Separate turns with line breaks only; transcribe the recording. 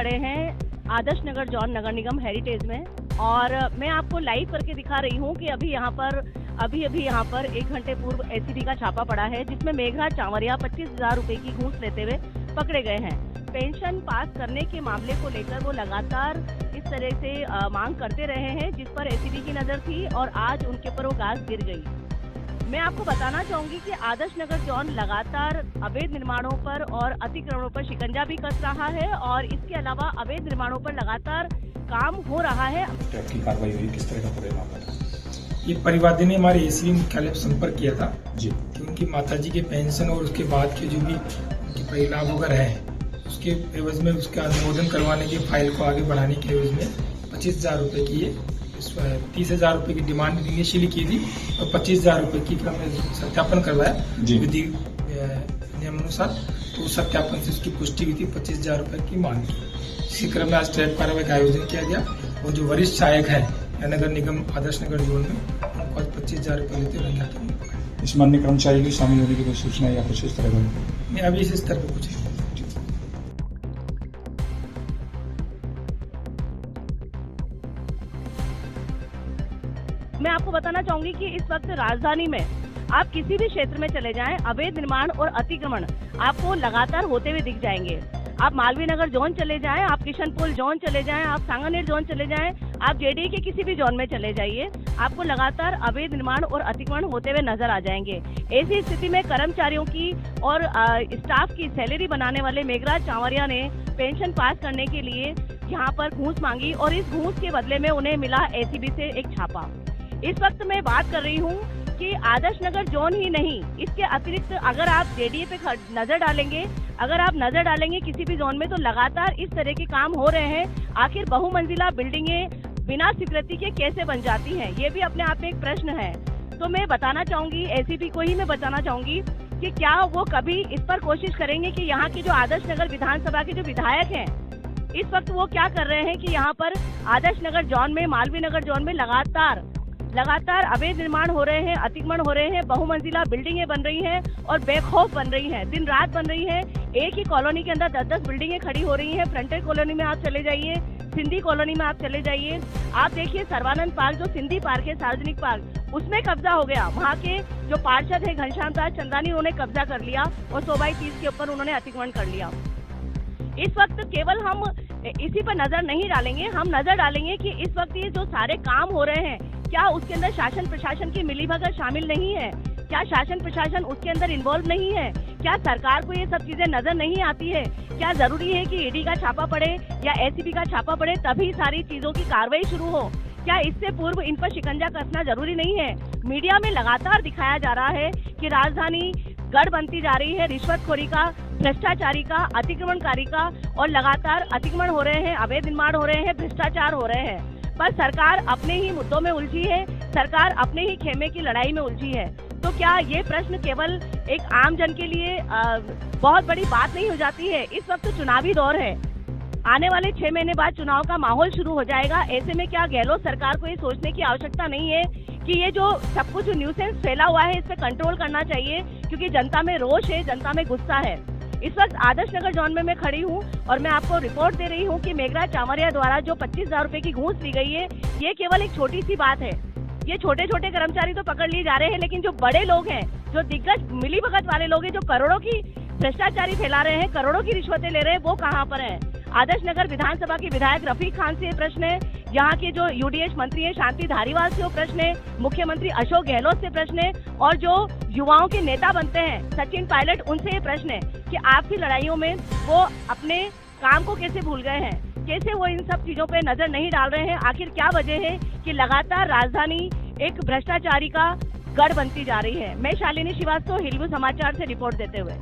खड़े हैं आदर्श नगर जॉन नगर निगम हेरिटेज में और मैं आपको लाइव करके दिखा रही हूँ कि अभी यहाँ पर 1 घंटे पूर्व एसीबी का छापा पड़ा है, जिसमें मेघराज चावरिया 25,000 रुपए की घूस लेते हुए पकड़े गए हैं। पेंशन पास करने के मामले को लेकर वो लगातार इस तरह से मांग करते रहे हैं, जिस पर एसीबी की नजर थी और आज उनके ऊपर वो गाज गिर गई। मैं आपको बताना चाहूंगी कि आदर्श नगर जॉन लगातार अवैध निर्माणों पर और अतिक्रमणों पर शिकंजा भी कस रहा है और इसके अलावा अवैध निर्माणों पर लगातार काम हो रहा है।
आपकी कार्रवाई हुई, किस तरह का पूरा मामला था?
ये परिवादी ने हमारे एसीबी मुख्यालय पर संपर्क किया था
जी
कि उनकी माताजी के पेंशन और उसके बाद के जो भी उनके परिलाभ वगैरह है उसके एवज में उसका अनुमोदन करवाने की फाइल को आगे बढ़ाने के एवज में 25,000 रुपए की 30,000 रुपए की डिमांड इनिशियली की थी और 25,000 रुपए की फिर हमने सत्यापन करवाया विधि नियमानुसार, तो सत्यापन से उसकी पुष्टि हुई थी 25,000 रुपए की मांग की। इसी क्रम में आज ट्रैप कार्रवाई का आयोजन किया गया और जो वरिष्ठ सहायक है नगर निगम आदर्श नगर जोन में उनको आज 25,000 रुपए लेते हुए रंगे हाथों पकड़ा।
इस माननीय कर्मचारी की शामिल होने की कोई सूचना या कुछ इस तरह का?
मैं अभी इस स्तर पर कुछ नहीं।
मैं आपको बताना चाहूंगी कि इस वक्त राजधानी में आप किसी भी क्षेत्र में चले जाएं, अवैध निर्माण और अतिक्रमण आपको लगातार होते हुए दिख जाएंगे। आप मालवीय नगर जोन चले जाएं, आप किशनपुर जोन चले जाएं, आप सांगानेर जोन चले जाएं, आप जेडीए के किसी भी जोन में चले जाइए, आपको लगातार अवैध निर्माण और अतिक्रमण होते हुए नजर आ जाएंगे। ऐसी स्थिति में कर्मचारियों की और स्टाफ की सैलरी बनाने वाले मेघराज चावरिया ने पेंशन पास करने के लिए यहाँ पर घूस मांगी और इस घूस के बदले में उन्हें मिला एसीबी से एक छापा। इस वक्त मैं बात कर रही हूँ कि आदर्श नगर जोन ही नहीं, इसके अतिरिक्त अगर आप जेडीए पे नजर डालेंगे किसी भी जोन में, तो लगातार इस तरह के काम हो रहे हैं। आखिर बहुमंजिला बिल्डिंगें बिना स्वीकृति के कैसे बन जाती हैं, ये भी अपने आप में एक प्रश्न है। तो मैं बताना चाहूंगी, एसीबी को ही मैं बताना चाहूंगी कि क्या वो कभी इस पर कोशिश करेंगे कि यहाँ के जो आदर्श नगर विधानसभा के जो विधायक हैं, इस वक्त वो क्या कर रहे हैं कि यहाँ पर आदर्श नगर जोन में, मालवीय नगर जोन में लगातार अवैध निर्माण हो रहे हैं, अतिक्रमण हो रहे हैं, बहुमंजिला बिल्डिंगें बन रही हैं और बेखौफ बन रही हैं, दिन रात बन रही हैं। एक ही कॉलोनी के अंदर 10-10 बिल्डिंगें खड़ी हो रही हैं। फ्रंटेज कॉलोनी में आप चले जाइए, सिंधी कॉलोनी में आप चले जाइए, आप देखिए सर्वानंद पार्क जो सिंधी पार्क है, सार्वजनिक पार्क, उसमें कब्जा हो गया। वहाँ के जो पार्षद है घनश्याम दास चंदानी, उन्होंने कब्जा कर लिया और 100/30 के ऊपर उन्होंने अतिक्रमण कर लिया। इस वक्त केवल हम इसी पर नजर नहीं डालेंगे, हम नजर डालेंगे कि इस वक्त ये जो सारे काम हो रहे हैं, क्या उसके अंदर शासन प्रशासन की मिलीभगत शामिल नहीं है? क्या शासन प्रशासन उसके अंदर इन्वॉल्व नहीं है? क्या सरकार को ये सब चीजें नजर नहीं आती है? क्या जरूरी है कि ईडी का छापा पड़े या एसीबी का छापा पड़े तभी सारी चीजों की कार्रवाई शुरू हो? क्या इससे पूर्व इन पर शिकंजा कसना जरूरी नहीं है? मीडिया में लगातार दिखाया जा रहा है कि राजधानी गढ़ बनती जा रही है रिश्वतखोरी का, भ्रष्टाचारी का, अतिक्रमणकारी का, और लगातार अतिक्रमण हो रहे हैं, अवैध निर्माण हो रहे हैं, भ्रष्टाचार हो रहे हैं। पर सरकार अपने ही मुद्दों में उलझी है, सरकार अपने ही खेमे की लड़ाई में उलझी है। तो क्या ये प्रश्न केवल एक आम जन के लिए बहुत बड़ी बात नहीं हो जाती है? इस वक्त चुनावी दौर है, आने वाले 6 महीने बाद चुनाव का माहौल शुरू हो जाएगा। ऐसे में क्या गहलोत सरकार को ये सोचने की आवश्यकता नहीं है कि ये जो सब कुछ न्यूसेंस फैला हुआ है, इस पे कंट्रोल करना चाहिए, क्योंकि जनता में रोष है, जनता में गुस्सा है। इस वक्त आदर्श नगर जोन में मैं खड़ी हूँ और मैं आपको रिपोर्ट दे रही हूँ कि मेघराज चावरिया द्वारा जो 25,000 रुपए की घूस ली गई है, ये केवल एक छोटी सी बात है। ये छोटे छोटे कर्मचारी तो पकड़ लिए जा रहे हैं, लेकिन जो बड़े लोग हैं, जो दिग्गज मिलीभगत वाले लोग हैं, जो करोड़ों की भ्रष्टाचारी फैला रहे हैं, करोड़ों की रिश्वतें ले रहे हैं, वो कहाँ पर हैं? आदर्श नगर विधानसभा के विधायक रफीक खान से प्रश्न है, यहाँ के जो यूडीएच मंत्री है शांति धारीवाल से वो प्रश्न है, मुख्यमंत्री अशोक गहलोत से प्रश्न है, और जो युवाओं के नेता बनते हैं सचिन पायलट, उनसे ये प्रश्न है कि आपकी लड़ाइयों में वो अपने काम को कैसे भूल गए हैं, कैसे वो इन सब चीजों पे नजर नहीं डाल रहे हैं? आखिर क्या वजह है कि लगातार राजधानी एक भ्रष्टाचारी का गढ़ बनती जा रही है? मैं शालिनी श्रीवास्तव, हिलवू समाचार से रिपोर्ट देते हुए।